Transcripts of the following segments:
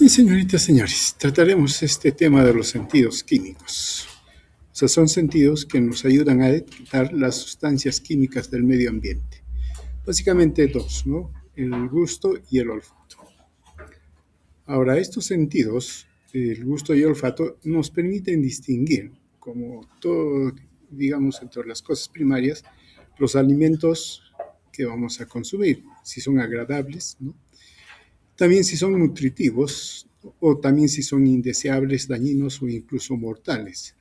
Y señoritas, señores, trataremos este tema de los sentidos químicos. O sea, son sentidos que nos ayudan a detectar las sustancias químicas del medio ambiente. Básicamente dos, ¿no? El gusto y el olfato. Ahora, estos sentidos, el gusto y el olfato, nos permiten distinguir, como todo, digamos, entre las cosas primarias, los alimentos que vamos a consumir, si son agradables, ¿no? También si son nutritivos o también si son indeseables, dañinos o incluso mortales.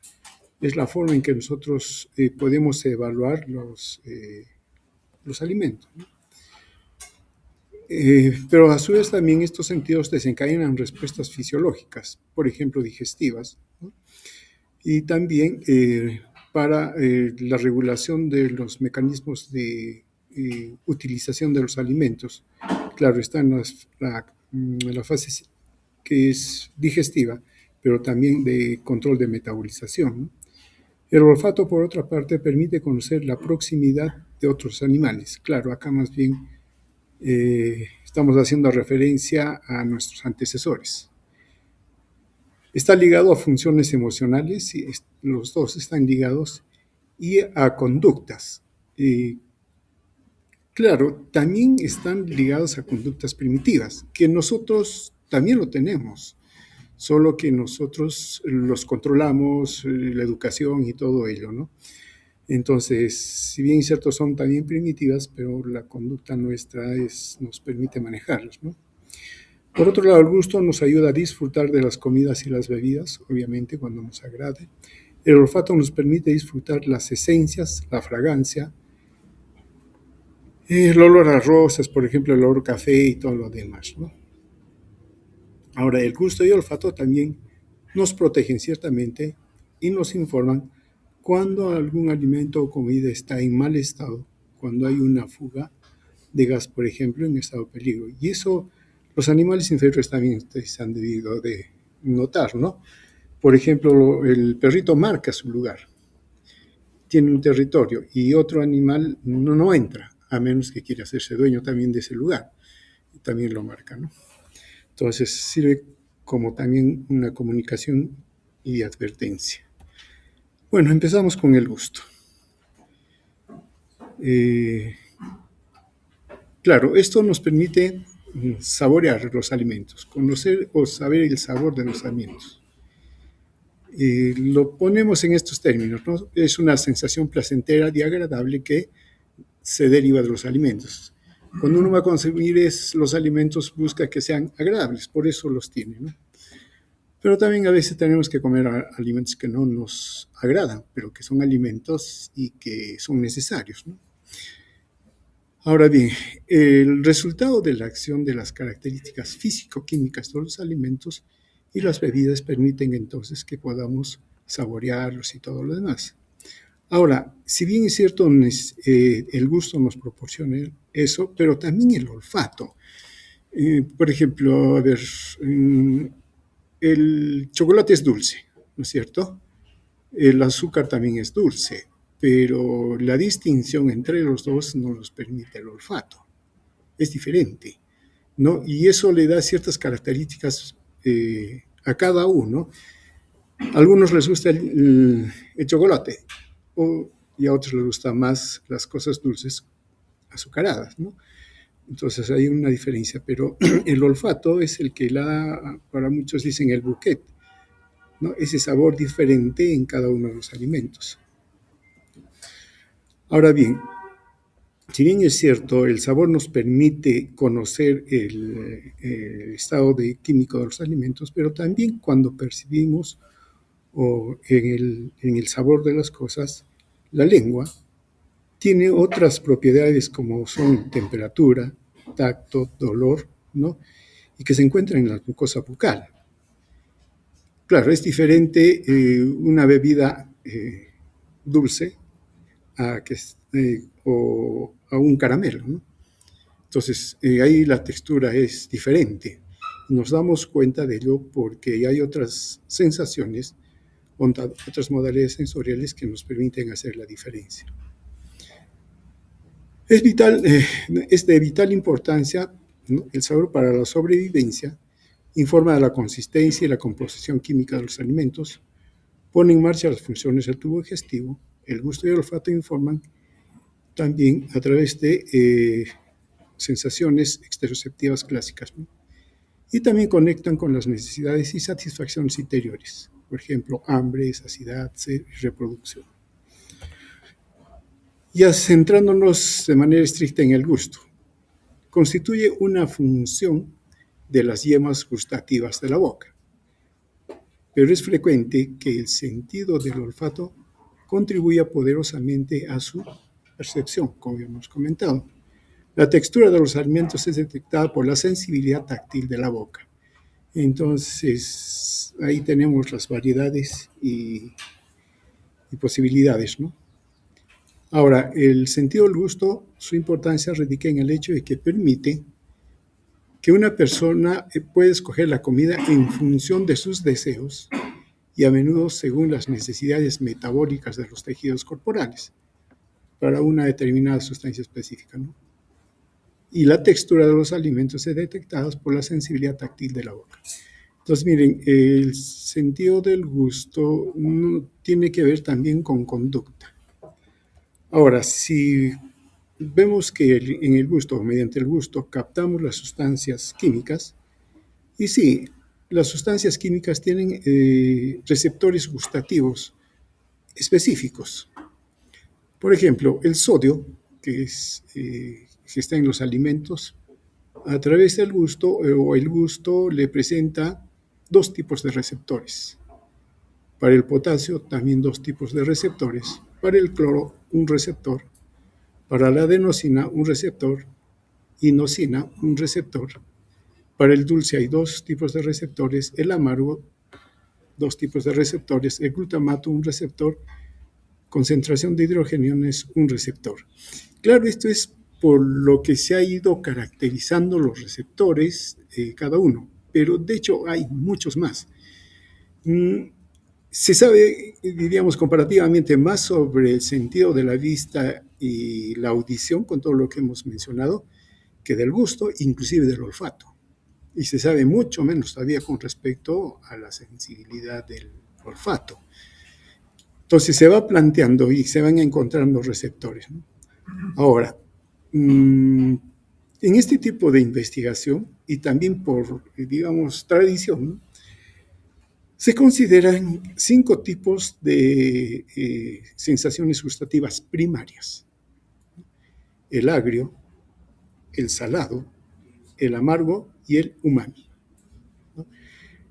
Es la forma en que nosotros podemos evaluar los alimentos, ¿no? Pero a su vez también estos sentidos desencadenan respuestas fisiológicas, por ejemplo digestivas, ¿no? Y también para la regulación de los mecanismos de utilización de los alimentos. Claro, está en la fase que es digestiva, pero también de control de metabolización, ¿no? El olfato, por otra parte, permite conocer la proximidad de otros animales. Claro, acá más bien estamos haciendo referencia a nuestros antecesores. Está ligado a funciones emocionales, y los dos están ligados, y a conductas. Claro, también están ligados a conductas primitivas, que nosotros también lo tenemos, solo que nosotros los controlamos, la educación y todo ello, ¿no? Entonces, si bien es cierto, son también primitivas, pero la conducta nuestra nos permite manejarlas, ¿no? Por otro lado, el gusto nos ayuda a disfrutar de las comidas y las bebidas, obviamente, cuando nos agrade. El olfato nos permite disfrutar las esencias, la fragancia, el olor a rosas, por ejemplo, el olor a café y todo lo demás, ¿no? Ahora, el gusto y el olfato también nos protegen ciertamente y nos informan cuando algún alimento o comida está en mal estado, cuando hay una fuga de gas, por ejemplo, en estado de peligro. Y eso los animales inferiores también ustedes han debido de notar, ¿no? Por ejemplo, el perrito marca su lugar, tiene un territorio y otro animal no entra, a menos que quiera hacerse dueño también de ese lugar. También lo marca, ¿no? Entonces sirve como también una comunicación y advertencia. Bueno, empezamos con el gusto. Claro, esto nos permite saborear los alimentos, conocer o saber el sabor de los alimentos. Lo ponemos en estos términos, ¿no? Es una sensación placentera y agradable que se deriva de los alimentos. Cuando uno va a consumir los alimentos, busca que sean agradables, por eso los tiene, ¿no? Pero también a veces tenemos que comer alimentos que no nos agradan, pero que son alimentos y que son necesarios, ¿no? Ahora bien, el resultado de la acción de las características físico-químicas de los alimentos y las bebidas permiten entonces que podamos saborearlos y todo lo demás. Ahora, si bien es cierto, el gusto nos proporciona eso, pero también el olfato. Por ejemplo, a ver, el chocolate es dulce, ¿no es cierto? El azúcar también es dulce, pero la distinción entre los dos no nos permite el olfato. Es diferente, ¿no? Y eso le da ciertas características a cada uno. A algunos les gusta el chocolate y a otros les gustan más las cosas dulces azucaradas, ¿no? Entonces hay una diferencia, pero el olfato es el que para muchos dicen el bouquet, ¿no? Ese sabor diferente en cada uno de los alimentos. Ahora bien, si bien es cierto, el sabor nos permite conocer el estado químico de los alimentos, pero también cuando percibimos en el sabor de las cosas, la lengua tiene otras propiedades como son temperatura, tacto, dolor, ¿no? Y que se encuentran en la mucosa bucal. Claro, es diferente una bebida dulce o a un caramelo, ¿no? Entonces, ahí la textura es diferente. Nos damos cuenta de ello porque hay otras sensaciones, otras modalidades sensoriales que nos permiten hacer la diferencia. Es de vital importancia, ¿no? El sabor para la sobrevivencia, informa de la consistencia y la composición química de los alimentos, pone en marcha las funciones del tubo digestivo, el gusto y el olfato informan también a través de sensaciones exteroceptivas clásicas, ¿no? Y también conectan con las necesidades y satisfacciones interiores, por ejemplo, hambre, saciedad, sed y reproducción. Ya centrándonos de manera estricta en el gusto, constituye una función de las yemas gustativas de la boca, pero es frecuente que el sentido del olfato contribuya poderosamente a su percepción, como ya hemos comentado. La textura de los alimentos es detectada por la sensibilidad táctil de la boca. Entonces, ahí tenemos las variedades y posibilidades, ¿no? Ahora, el sentido del gusto, su importancia radica en el hecho de que permite que una persona puede escoger la comida en función de sus deseos y a menudo según las necesidades metabólicas de los tejidos corporales para una determinada sustancia específica, ¿no? Y la textura de los alimentos es detectada por la sensibilidad táctil de la boca. Entonces, miren, el sentido del gusto tiene que ver también con conducta. Ahora, si vemos que en el gusto, mediante el gusto, captamos las sustancias químicas, y sí, las sustancias químicas tienen receptores gustativos específicos. Por ejemplo, el sodio, que está en los alimentos, a través del gusto o el gusto le presenta dos tipos de receptores. Para el potasio también dos tipos de receptores. Para el cloro un receptor. Para la adenosina un receptor. Inosina un receptor. Para el dulce hay dos tipos de receptores. El amargo dos tipos de receptores. El glutamato un receptor. Concentración de hidrogeniones un receptor. Claro, esto es por lo que se ha ido caracterizando los receptores cada uno, pero de hecho hay muchos más. Se sabe, diríamos, comparativamente más sobre el sentido de la vista y la audición, con todo lo que hemos mencionado, que del gusto, inclusive del olfato. Y se sabe mucho menos todavía con respecto a la sensibilidad del olfato. Entonces se va planteando y se van encontrando receptores, ¿no? Ahora, en este tipo de investigación y también por, digamos, tradición, ¿no? Se consideran 5 tipos de sensaciones gustativas primarias: el agrio, el salado, el amargo y el umami, ¿no?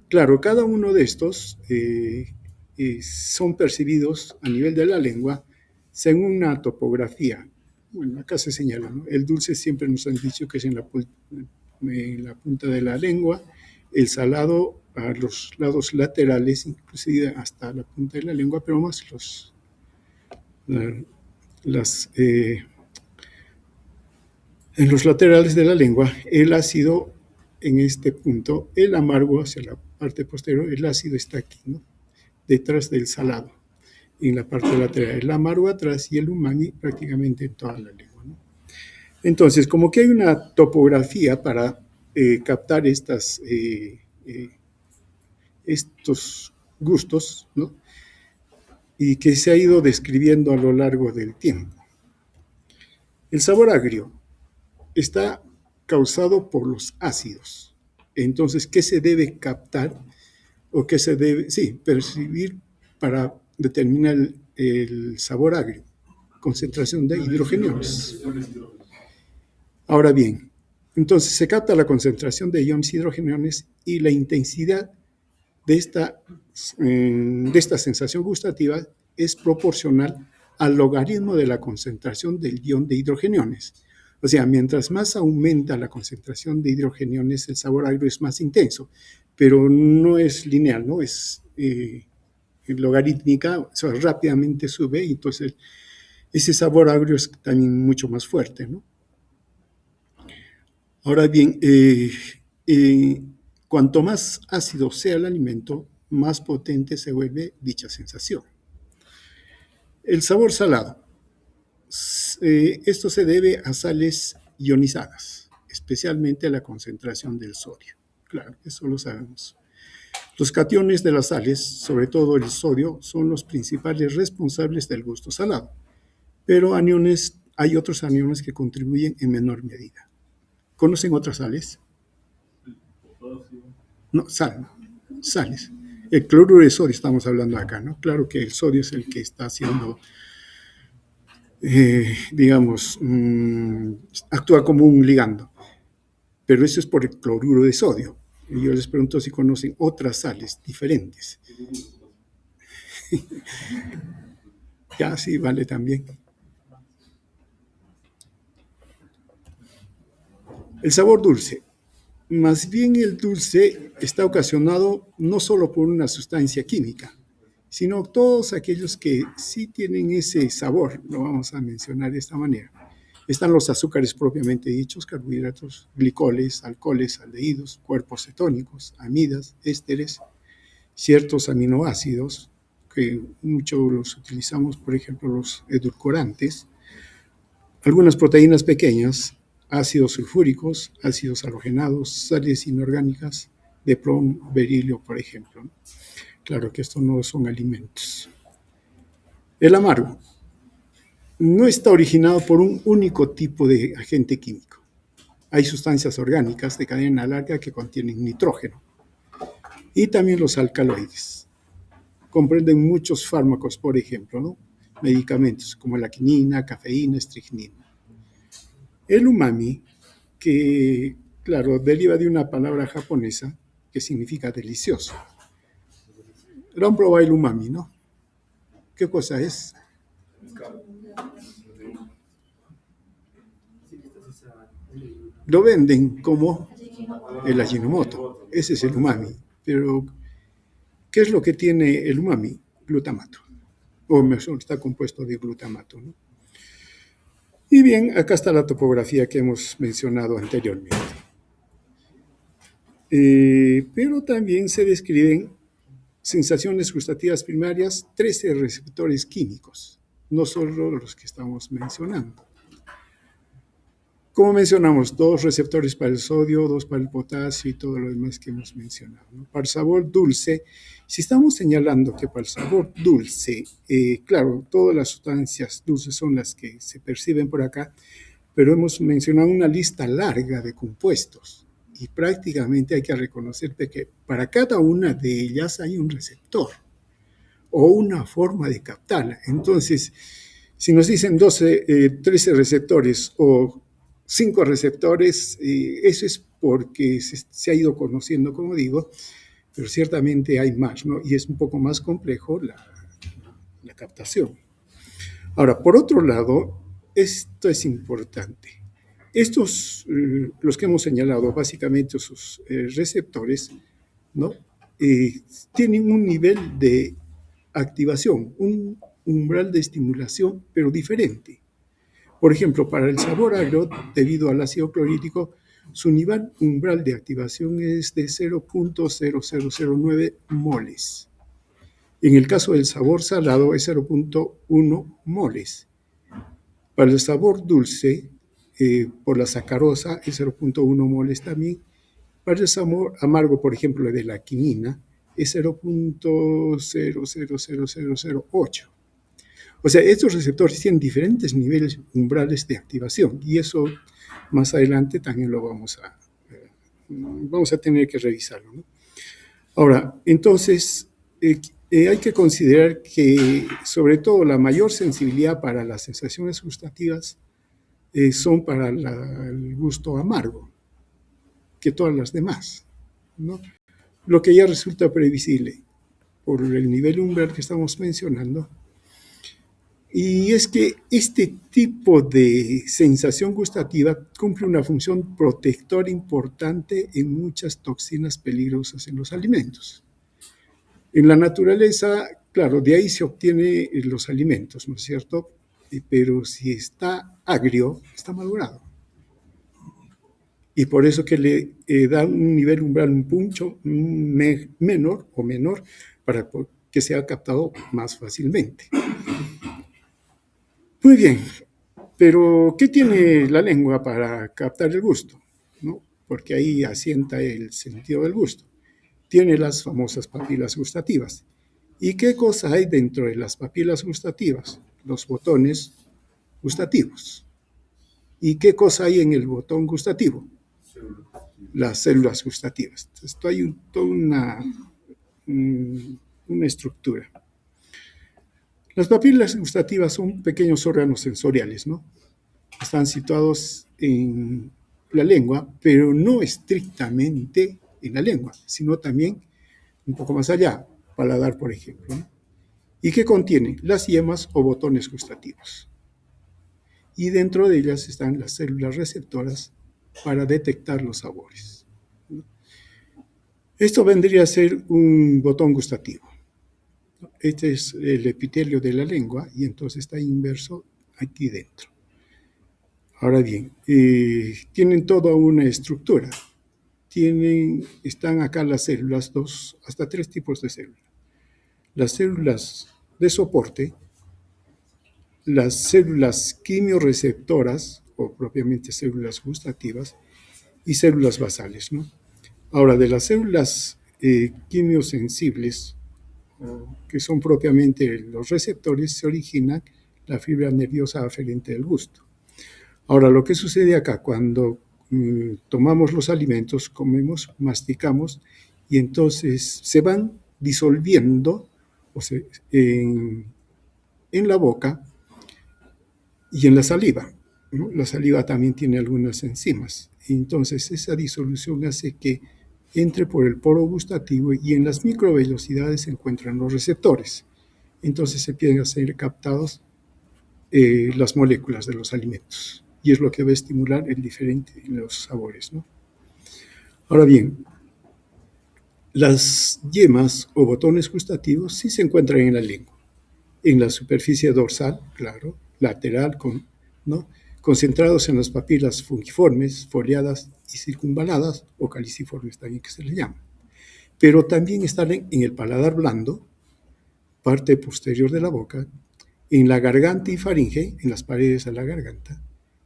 Claro, cada uno de estos son percibidos a nivel de la lengua según una topografía. Bueno, acá se señala, ¿no? El dulce siempre nos han dicho que es en la punta de la lengua, el salado a los lados laterales, inclusive hasta la punta de la lengua, pero más en los laterales de la lengua, el ácido en este punto, el amargo hacia la parte posterior, el ácido está aquí, ¿no? Detrás del salado, en la parte lateral, el amargo atrás y el umami prácticamente en toda la lengua, ¿no? Entonces, como que hay una topografía para captar estos gustos, ¿no? Y que se ha ido describiendo a lo largo del tiempo. El sabor agrio está causado por los ácidos. Entonces, ¿qué se debe captar o que se debe, sí, percibir para determinar el sabor agrio, concentración de hidrogeniones. Ahora bien, entonces se capta la concentración de iones hidrogeniones y la intensidad de esta sensación gustativa es proporcional al logaritmo de la concentración del ion de hidrogeniones. O sea, mientras más aumenta la concentración de hidrogeniones, el sabor agrio es más intenso, pero no es lineal, ¿no? Es logarítmica, o sea, rápidamente sube y entonces ese sabor agrio es también mucho más fuerte, ¿no? Ahora bien, cuanto más ácido sea el alimento, más potente se vuelve dicha sensación. El sabor salado. Esto se debe a sales ionizadas, especialmente a la concentración del sodio. Claro, eso lo sabemos. Los cationes de las sales, sobre todo el sodio, son los principales responsables del gusto salado, pero hay otros aniones que contribuyen en menor medida. ¿Conocen otras sales? No, sales. El cloruro de sodio estamos hablando acá, ¿no? Claro que el sodio es el que está haciendo, digamos, actúa como un ligando, pero eso es por el cloruro de sodio. Y yo les pregunto si conocen otras sales diferentes. Ya, sí, vale también. El sabor dulce. Más bien el dulce está ocasionado no solo por una sustancia química, sino todos aquellos que sí tienen ese sabor, lo vamos a mencionar de esta manera. Están los azúcares propiamente dichos, carbohidratos, glicoles, alcoholes, aldehídos, cuerpos cetónicos, amidas, ésteres, ciertos aminoácidos, que muchos los utilizamos, por ejemplo, los edulcorantes, algunas proteínas pequeñas, ácidos sulfúricos, ácidos halogenados, sales inorgánicas de plomo, berilio, por ejemplo. Claro que estos no son alimentos. El amargo no está originado por un único tipo de agente químico. Hay sustancias orgánicas de cadena larga que contienen nitrógeno y también los alcaloides. Comprenden muchos fármacos, por ejemplo, ¿no? Medicamentos como la quinina, cafeína, estricnina. El umami, que, claro, deriva de una palabra japonesa que significa delicioso. Lo han probado el umami, ¿no? ¿Qué cosa es? Lo venden como el Ajinomoto. Ese es el umami. Pero, ¿qué es lo que tiene el umami? Glutamato. O mejor, está compuesto de glutamato, ¿no? Y bien, acá está la topografía que hemos mencionado anteriormente. Pero también se describen sensaciones gustativas primarias, 13 receptores químicos, no solo los que estamos mencionando. Como mencionamos, 2 receptores para el sodio, 2 para el potasio y todo lo demás que hemos mencionado, ¿no? Para el sabor dulce, si estamos señalando que para el sabor dulce, claro, todas las sustancias dulces son las que se perciben por acá, pero hemos mencionado una lista larga de compuestos y prácticamente hay que reconocer que para cada una de ellas hay un receptor o una forma de captarla. Entonces, si nos dicen 13 receptores o 5 receptores, eso es porque se ha ido conociendo, como digo, pero ciertamente hay más, ¿no? Y es un poco más complejo la captación. Ahora, por otro lado, esto es importante. Estos, los que hemos señalado, básicamente sus receptores, ¿no? Tienen un nivel de activación, un umbral de estimulación, pero diferente. Por ejemplo, para el sabor agrio, debido al ácido clorhídrico, su nivel umbral de activación es de 0.0009 moles. En el caso del sabor salado es 0.1 moles. Para el sabor dulce, por la sacarosa es 0.1 moles también. Para el sabor amargo, por ejemplo, de la quinina, es 0.000008. O sea, estos receptores tienen diferentes niveles umbrales de activación y eso más adelante también lo vamos a tener que revisarlo, ¿no? Ahora, entonces, hay que considerar que, sobre todo, la mayor sensibilidad para las sensaciones gustativas son para el gusto amargo que todas las demás, ¿no? Lo que ya resulta previsible por el nivel umbral que estamos mencionando. Y es que este tipo de sensación gustativa cumple una función protectora importante en muchas toxinas peligrosas en los alimentos. En la naturaleza, claro, de ahí se obtienen los alimentos, ¿no es cierto? Pero si está agrio, está madurado. Y por eso que le da un nivel umbral un puncho menor para que sea captado más fácilmente. Muy bien, pero ¿qué tiene la lengua para captar el gusto? ¿No? Porque ahí asienta el sentido del gusto. Tiene las famosas papilas gustativas. ¿Y qué cosa hay dentro de las papilas gustativas? Los botones gustativos. ¿Y qué cosa hay en el botón gustativo? Las células gustativas. Esto hay toda una estructura. Las papilas gustativas son pequeños órganos sensoriales, ¿no? Están situados en la lengua, pero no estrictamente en la lengua, sino también un poco más allá, paladar, por ejemplo, ¿no? ¿Y qué contiene? Las yemas o botones gustativos. Y dentro de ellas están las células receptoras para detectar los sabores. Esto vendría a ser un botón gustativo. Este es el epitelio de la lengua y entonces está inverso aquí dentro. Ahora bien, tienen toda una estructura. Están acá las células, hasta 3 tipos de células. Las células de soporte, las células quimioreceptoras, o propiamente células gustativas, y células basales, ¿no? Ahora, de las células quimiosensibles, que son propiamente los receptores, se origina la fibra nerviosa aferente del gusto. Ahora, lo que sucede acá, cuando tomamos los alimentos, comemos, masticamos, y entonces se van disolviendo en la boca y en la saliva, ¿no? La saliva también tiene algunas enzimas. Entonces, esa disolución hace que entre por el poro gustativo y en las microvellosidades se encuentran los receptores. Entonces se empiezan a ser captados las moléculas de los alimentos. Y es lo que va a estimular los sabores, ¿no? Ahora bien, las yemas o botones gustativos sí se encuentran en la lengua. En la superficie dorsal, claro, lateral, ¿no? Concentrados en las papilas fungiformes, foliadas y circunvaladas, o caliciformes también que se les llama. Pero también están en el paladar blando, parte posterior de la boca, en la garganta y faringe, en las paredes de la garganta,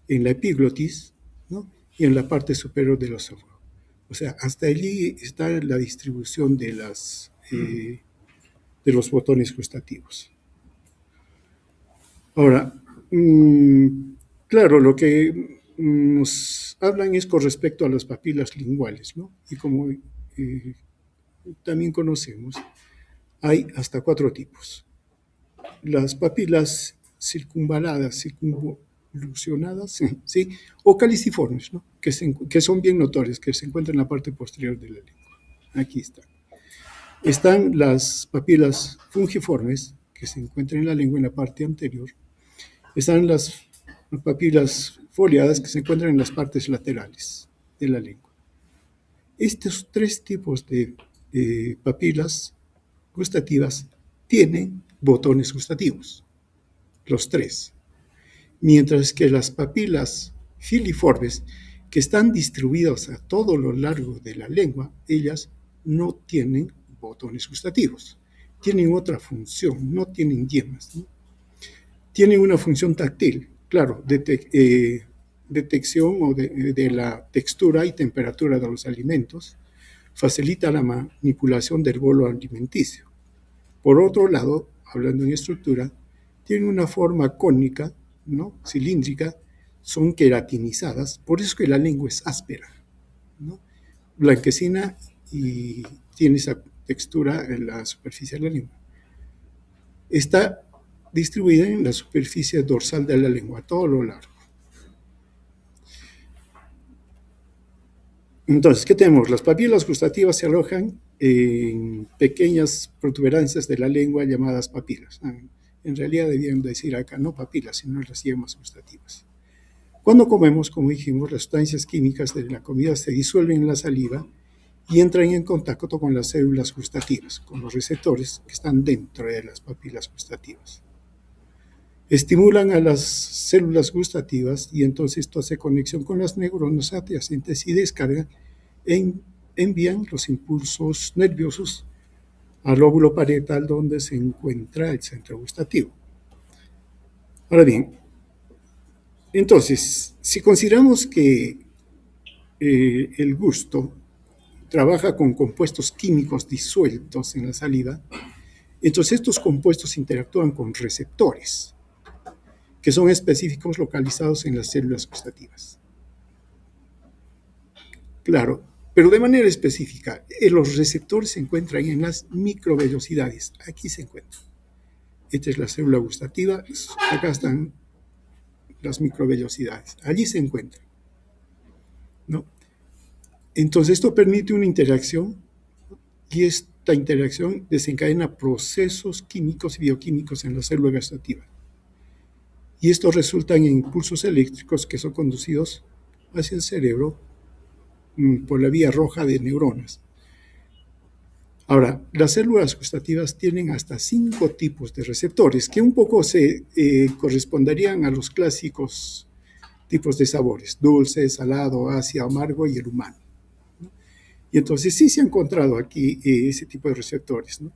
en la epiglotis, ¿no? Y en la parte superior del esófago. O sea, hasta allí está la distribución de los botones gustativos. Ahora, claro, lo que nos hablan es con respecto a las papilas linguales, ¿no? Y como también conocemos, hay hasta 4 tipos. Las papilas circunvaladas, circunvolucionadas, ¿sí? O caliciformes, ¿no? Que son bien notorias, que se encuentran en la parte posterior de la lengua. Aquí están. Están las papilas fungiformes, que se encuentran en la lengua en la parte anterior. Están las papilas foliadas, que se encuentran en las partes laterales de la lengua. Estos 3 tipos de papilas gustativas tienen botones gustativos, los 3. Mientras que las papilas filiformes, que están distribuidas a todo lo largo de la lengua, ellas no tienen botones gustativos. Tienen otra función, no tienen yemas, ¿no? Tienen una función táctil, claro, detección de la textura y temperatura de los alimentos, facilita la manipulación del bolo alimenticio. Por otro lado, hablando en estructura, tienen una forma cónica, ¿no? Cilíndrica, son queratinizadas, por eso que la lengua es áspera, ¿no? Blanquecina y tiene esa textura en la superficie de la lengua. Está distribuida en la superficie dorsal de la lengua, a todo lo largo. Entonces, ¿qué tenemos? Las papilas gustativas se alojan en pequeñas protuberancias de la lengua llamadas papilas. En realidad debían decir acá no papilas, sino las yemas gustativas. Cuando comemos, como dijimos, las sustancias químicas de la comida se disuelven en la saliva y entran en contacto con las células gustativas, con los receptores que están dentro de las papilas gustativas. Estimulan a las células gustativas y entonces esto hace conexión con las neuronas adyacentes y descargan envían los impulsos nerviosos al lóbulo parietal donde se encuentra el centro gustativo. Ahora bien, entonces, si consideramos que el gusto trabaja con compuestos químicos disueltos en la saliva, entonces estos compuestos interactúan con receptores que son específicos localizados en las células gustativas. Claro, pero de manera específica, los receptores se encuentran en las microvellosidades. Aquí se encuentran. Esta es la célula gustativa, acá están las microvellosidades. Allí se encuentran, ¿no? Entonces esto permite una interacción y esta interacción desencadena procesos químicos y bioquímicos en la célula gustativa. Y estos resultan en impulsos eléctricos que son conducidos hacia el cerebro por la vía roja de neuronas. Ahora, las células gustativas tienen hasta 5 tipos de receptores que un poco se corresponderían a los clásicos tipos de sabores: dulce, salado, ácido, amargo y el humano, ¿no? Y entonces sí se ha encontrado aquí ese tipo de receptores, ¿no?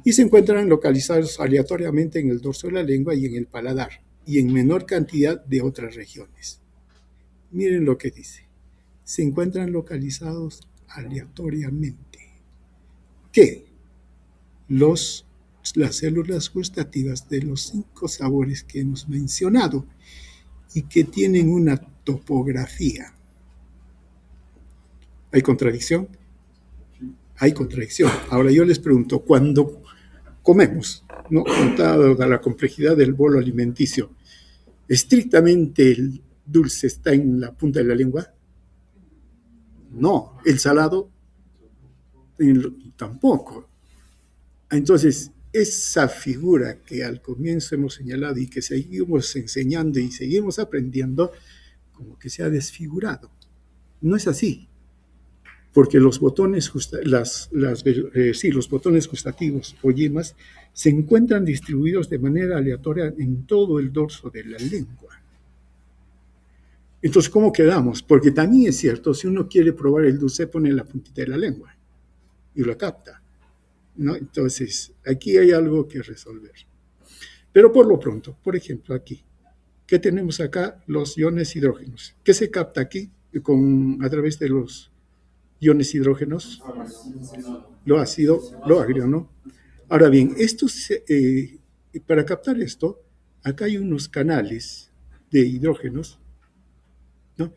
Y se encuentran localizados aleatoriamente en el dorso de la lengua y en el paladar, y en menor cantidad de otras regiones. Miren lo que dice. Se encuentran localizados aleatoriamente. ¿Qué? Las células gustativas de los 5 sabores que hemos mencionado y que tienen una topografía. ¿Hay contradicción? Hay contradicción. Ahora yo les pregunto, cuando comemos, ¿no? Dada la complejidad del bolo alimenticio, ¿estrictamente el dulce está en la punta de la lengua? No. ¿El salado? Tampoco. Entonces, esa figura que al comienzo hemos señalado y que seguimos enseñando y seguimos aprendiendo, como que se ha desfigurado. No es así, porque los botones, los botones gustativos o yemas se encuentran distribuidos de manera aleatoria en todo el dorso de la lengua. Entonces, ¿cómo quedamos? Porque también es cierto, si uno quiere probar el dulce, pone la puntita de la lengua y lo capta, ¿no? Entonces, aquí hay algo que resolver. Pero por lo pronto, por ejemplo, aquí, ¿qué tenemos acá? Los iones hidrógenos. ¿Qué se capta aquí a través de los iones hidrógenos? Lo ácido, lo agrio, ¿no? Ahora bien, para captar esto, acá hay unos canales de hidrógenos, ¿no?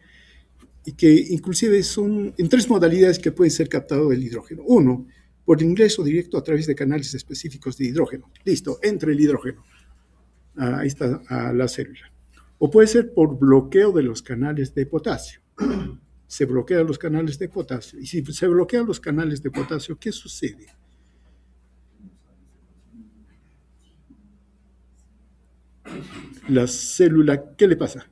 Y que inclusive son en 3 modalidades que puede ser captado el hidrógeno. Uno, por ingreso directo a través de canales específicos de hidrógeno. Listo, entra el hidrógeno. Ahí está a la célula. O puede ser por bloqueo de los canales de potasio. Se bloquean los canales de potasio. Y si se bloquean los canales de potasio, ¿qué sucede? La célula, ¿qué le pasa?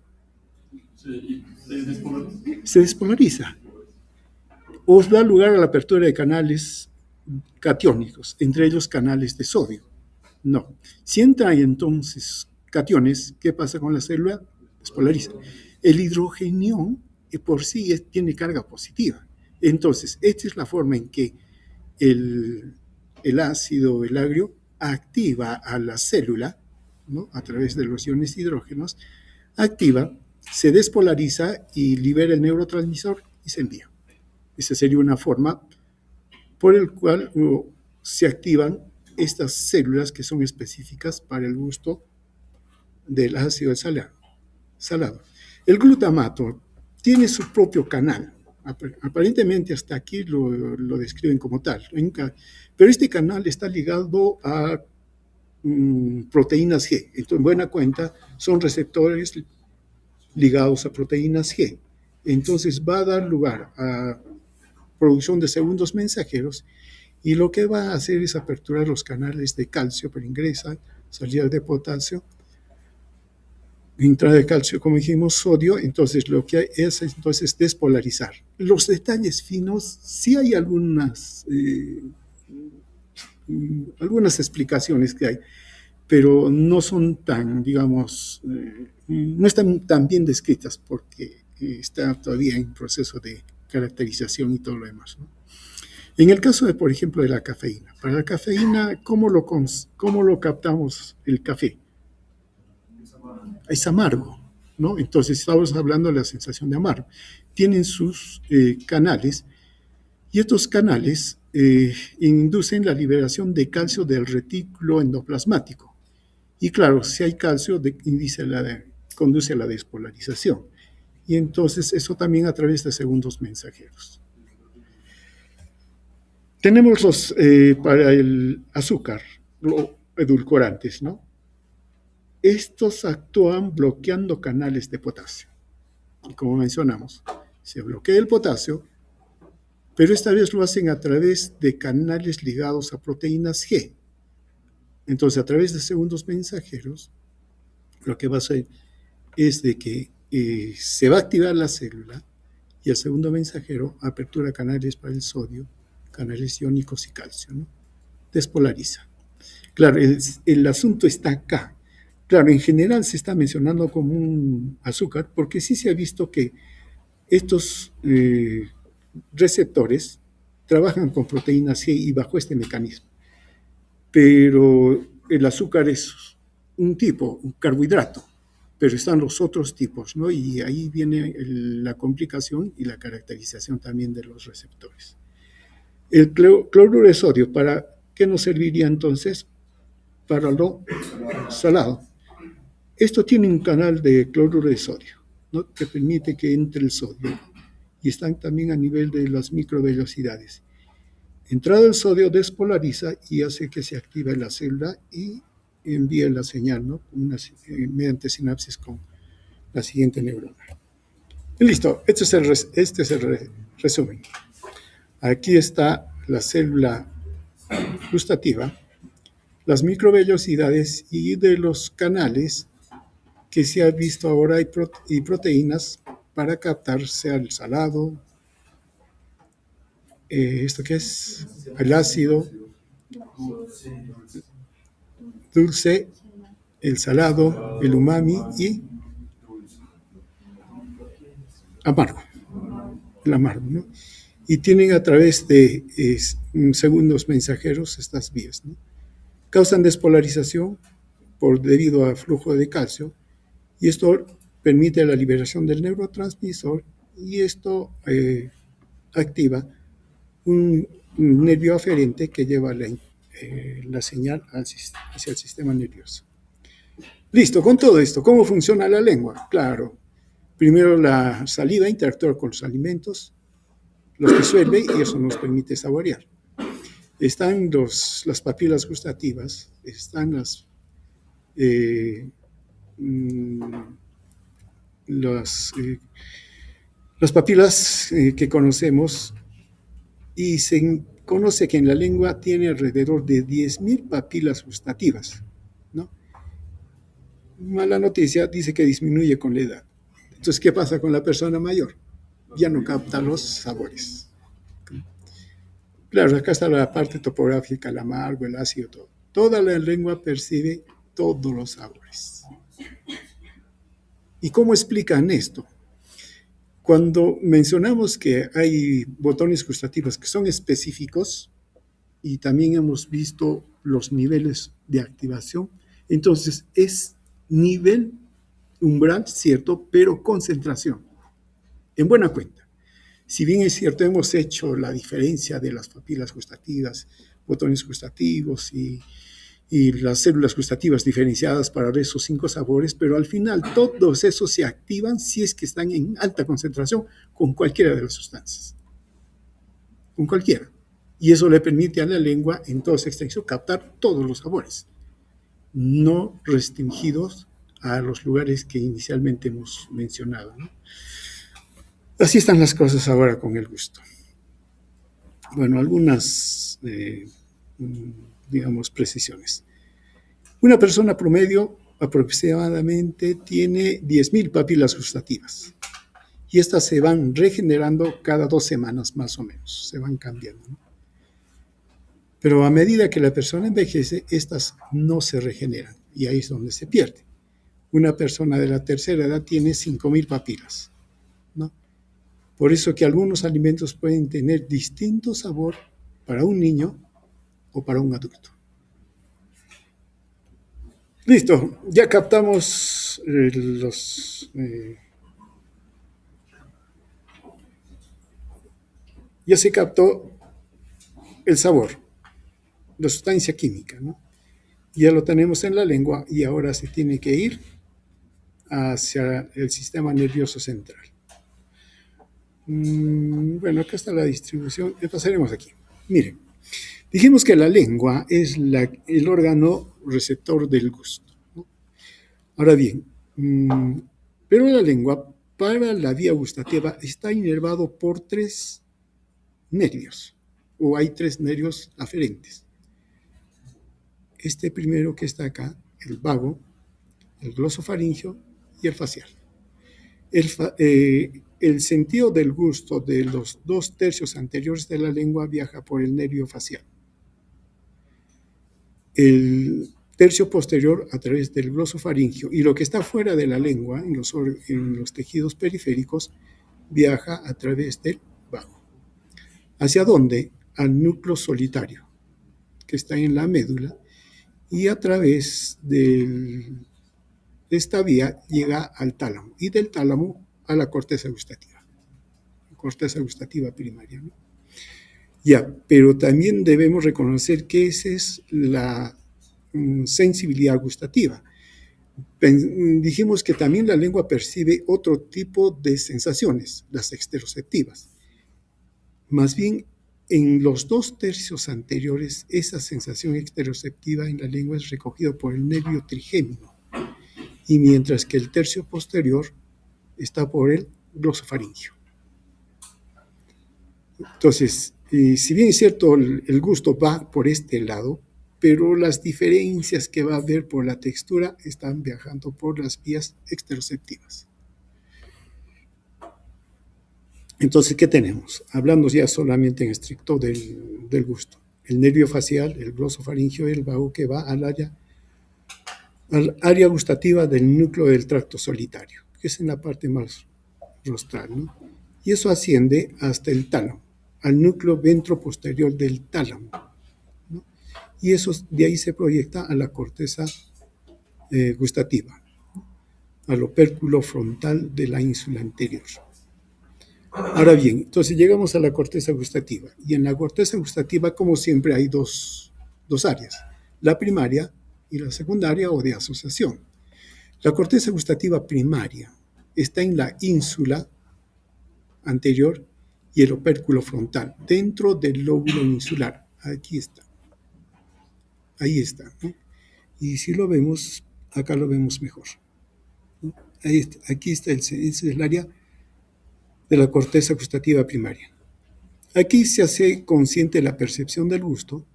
Se despolariza. O da lugar a la apertura de canales catiónicos, entre ellos canales de sodio. No. Si entran entonces cationes, ¿qué pasa con la célula? Despolariza. El hidrogenión por sí tiene carga positiva. Entonces, esta es la forma en que el ácido, el agrio, activa a la célula, ¿no? A través de los iones hidrógenos, activa, se despolariza y libera el neurotransmisor y se envía. Esa sería una forma por el cual se activan estas células que son específicas para el gusto del ácido salado. El glutamato tiene su propio canal, Aparentemente hasta aquí lo describen como tal. Pero este canal está ligado a proteínas G. Entonces, en buena cuenta, son receptores ligados a proteínas G. Entonces va a dar lugar a producción de segundos mensajeros y lo que va a hacer es aperturar los canales de calcio por ingresa, salida de potasio, entrada de calcio, como dijimos, sodio. Entonces lo que es entonces despolarizar. Los detalles finos, sí hay algunas explicaciones que hay, pero no son tan, digamos, no están tan bien descritas porque está todavía en proceso de caracterización y todo lo demás, ¿no? En el caso de, por ejemplo, de la cafeína. Para la cafeína, cómo lo captamos el café? Es amargo, ¿no? Entonces estamos hablando de la sensación de amargo. Tienen sus canales y estos canales inducen la liberación de calcio del retículo endoplasmático. Y claro, si hay calcio, conduce a la despolarización. Y entonces eso también a través de segundos mensajeros. Tenemos para el azúcar, los edulcorantes, ¿no? Estos actúan bloqueando canales de potasio. Y como mencionamos, se bloquea el potasio, pero esta vez lo hacen a través de canales ligados a proteínas G. Entonces, a través de segundos mensajeros, lo que va a hacer es de que se va a activar la célula y el segundo mensajero apertura canales para el sodio, canales iónicos y calcio, ¿no? Despolariza. Claro, el asunto está acá. Claro, en general se está mencionando como un azúcar porque sí se ha visto que estos receptores trabajan con proteínas C y bajo este mecanismo. Pero el azúcar es un tipo, un carbohidrato, pero están los otros tipos, ¿no? Y ahí viene la complicación y la caracterización también de los receptores. El cloruro de sodio, ¿para qué nos serviría entonces? Para lo salado. Esto tiene un canal de cloruro de sodio, ¿no? Que permite que entre el sodio y están también a nivel de las microvellosidades. Entrado el sodio despolariza y hace que se active la célula y envíe la señal, ¿no? Mediante sinapsis con la siguiente neurona. Y listo, este es el resumen. Aquí está la célula gustativa, las microvellosidades y de los canales que se ha visto ahora y proteínas para captar sea el salado, ¿esto qué es? El ácido, dulce, el salado, el umami y amargo, el amargo, ¿no? Y tienen a través de segundos mensajeros estas vías, ¿no? Causan despolarización debido al flujo de calcio y esto permite la liberación del neurotransmisor y esto activa un nervio aferente que lleva la señal hacia el sistema nervioso. Listo, con todo esto, ¿cómo funciona la lengua? Claro, primero la saliva interactúa con los alimentos, los disuelve y eso nos permite saborear. Están las papilas gustativas, están las papilas que conocemos y se conoce que en la lengua tiene alrededor de 10.000 papilas gustativas, ¿no? Mala noticia, dice que disminuye con la edad. Entonces, ¿qué pasa con la persona mayor? Ya no capta los sabores. Claro, acá está la parte topográfica, el amargo, el ácido, todo. Toda la lengua percibe todos los sabores. ¿Y cómo explican esto? Cuando mencionamos que hay botones gustativos que son específicos y también hemos visto los niveles de activación, entonces es nivel umbral, cierto, pero concentración. En buena cuenta. Si bien es cierto, hemos hecho la diferencia de las papilas gustativas, botones gustativos y y las células gustativas diferenciadas para esos 5 sabores, pero al final todos esos se activan si es que están en alta concentración con cualquiera de las sustancias, con cualquiera. Y eso le permite a la lengua en toda su extensión captar todos los sabores, no restringidos a los lugares que inicialmente hemos mencionado, ¿no? Así están las cosas ahora con el gusto. Bueno, algunas, digamos, precisiones. Una persona promedio aproximadamente tiene 10.000 papilas gustativas y estas se van regenerando cada 2 semanas más o menos, se van cambiando, ¿no? Pero a medida que la persona envejece, estas no se regeneran y ahí es donde se pierde. Una persona de la tercera edad tiene 5.000 papilas, ¿no? Por eso que algunos alimentos pueden tener distinto sabor para un niño o para un adulto. Listo, ya captamos ya se captó el sabor, la sustancia química, ¿no? Ya lo tenemos en la lengua y ahora se tiene que ir hacia el sistema nervioso central. Bueno, acá está la distribución. Pasaremos aquí. Miren, dijimos que la lengua es el órgano receptor del gusto, ¿no? Ahora bien, pero la lengua para la vía gustativa está inervado por 3 nervios, o hay 3 nervios aferentes. Este primero que está acá, el vago, el glosofaringio y el facial. El sentido del gusto de los 2 tercios anteriores de la lengua viaja por el nervio facial. El tercio posterior a través del glosofaringio y lo que está fuera de la lengua, en los tejidos periféricos, viaja a través del vago. ¿Hacia dónde? Al núcleo solitario, que está en la médula, y a través de esta vía llega al tálamo, y del tálamo a la corteza gustativa primaria, ¿no? Ya, pero también debemos reconocer que esa es la sensibilidad gustativa. Dijimos que también la lengua percibe otro tipo de sensaciones, las exteroceptivas. Más bien, en los 2 tercios anteriores, esa sensación exteroceptiva en la lengua es recogida por el nervio trigémino, y mientras que el tercio posterior está por el glosofaringio. Entonces, si bien es cierto, el gusto va por este lado, pero las diferencias que va a haber por la textura están viajando por las vías exteroceptivas. Entonces, ¿qué tenemos? Hablando ya solamente en estricto del gusto. El nervio facial, el glosofaringio y el vago que va al área gustativa del núcleo del tracto solitario, que es en la parte más rostral, ¿no? Y eso asciende hasta el tálamo, al núcleo ventroposterior del tálamo, ¿no? Y eso de ahí se proyecta a la corteza gustativa, al opérculo frontal de la ínsula anterior. Ahora bien, entonces llegamos a la corteza gustativa, y en la corteza gustativa, como siempre, hay dos áreas, la primaria y la secundaria o de asociación. La corteza gustativa primaria está en la ínsula anterior y el opérculo frontal, dentro del lóbulo insular. Aquí está. Ahí está, ¿no? Y si lo vemos, acá lo vemos mejor, ¿no? Ahí está, aquí está, ese es el área de la corteza gustativa primaria. Aquí se hace consciente la percepción del gusto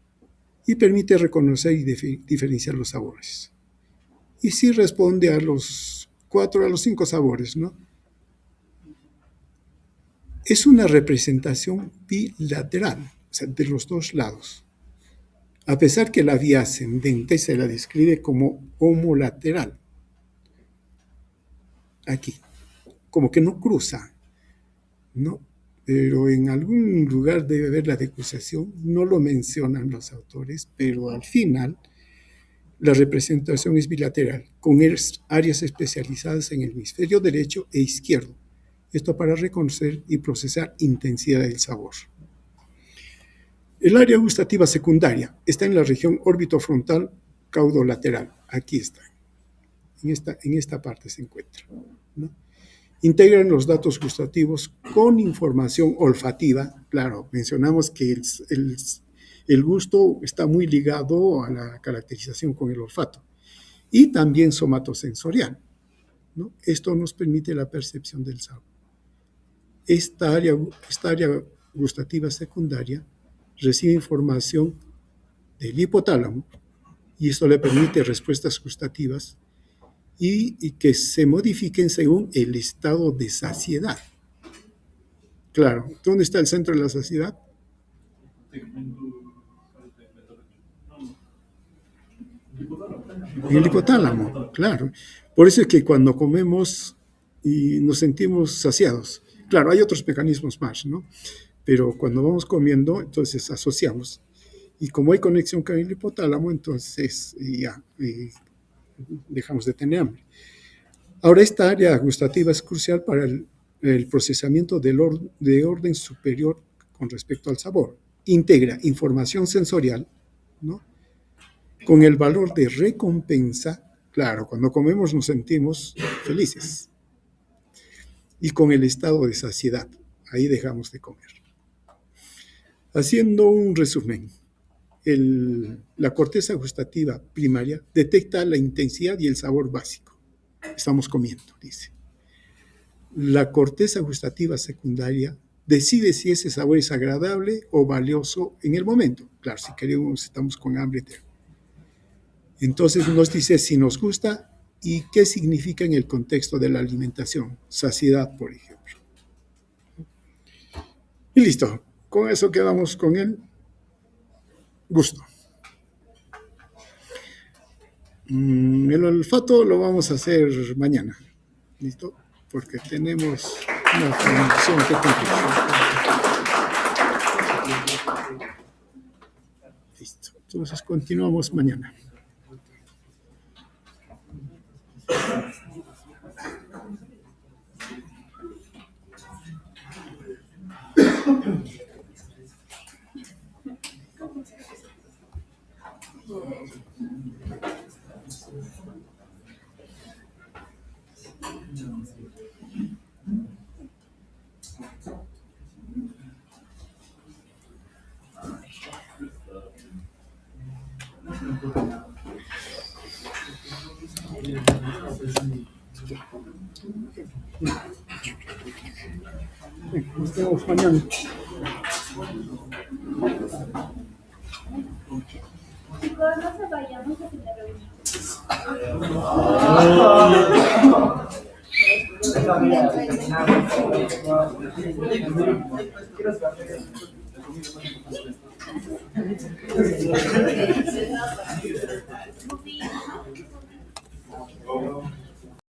y permite reconocer y diferenciar los sabores. Y sí responde a los 4, a los 5 sabores, ¿no? Es una representación bilateral, o sea, de los 2 lados. A pesar que la vía ascendente se la describe como homolateral. Aquí, como que no cruza, ¿no? Pero en algún lugar debe haber la decusación, no lo mencionan los autores, pero al final la representación es bilateral, con áreas especializadas en el hemisferio derecho e izquierdo. Esto para reconocer y procesar intensidad del sabor. El área gustativa secundaria está en la región orbitofrontal caudolateral. Aquí está. En esta parte se encuentra, ¿no? Integran los datos gustativos con información olfativa. Claro, mencionamos que el gusto está muy ligado a la caracterización con el olfato. Y también somatosensorial, ¿no? Esto nos permite la percepción del sabor. Esta área gustativa secundaria recibe información del hipotálamo y esto le permite respuestas gustativas y que se modifiquen según el estado de saciedad. Claro, ¿dónde está el centro de la saciedad? En el hipotálamo, claro. Por eso es que cuando comemos y nos sentimos saciados, claro, hay otros mecanismos más, ¿no? Pero cuando vamos comiendo, entonces asociamos. Y como hay conexión con el hipotálamo, entonces ya dejamos de tener hambre. Ahora, esta área gustativa es crucial para el procesamiento de orden superior con respecto al sabor. Integra información sensorial, ¿no? Con el valor de recompensa. Claro, cuando comemos nos sentimos felices. Y con el estado de saciedad. Ahí dejamos de comer. Haciendo un resumen, la corteza gustativa primaria detecta la intensidad y el sabor básico. Estamos comiendo, dice. La corteza gustativa secundaria decide si ese sabor es agradable o valioso en el momento. Claro, si queremos, estamos con hambre. Entonces nos dice si nos gusta y qué significa en el contexto de la alimentación. Saciedad, por ejemplo. Y listo. Con eso quedamos con el gusto. El olfato lo vamos a hacer mañana. ¿Listo? Porque tenemos una función que cumplir. Listo. Entonces continuamos mañana. Nos vemos mañana. Chicos, no se vayan, no se reúnen.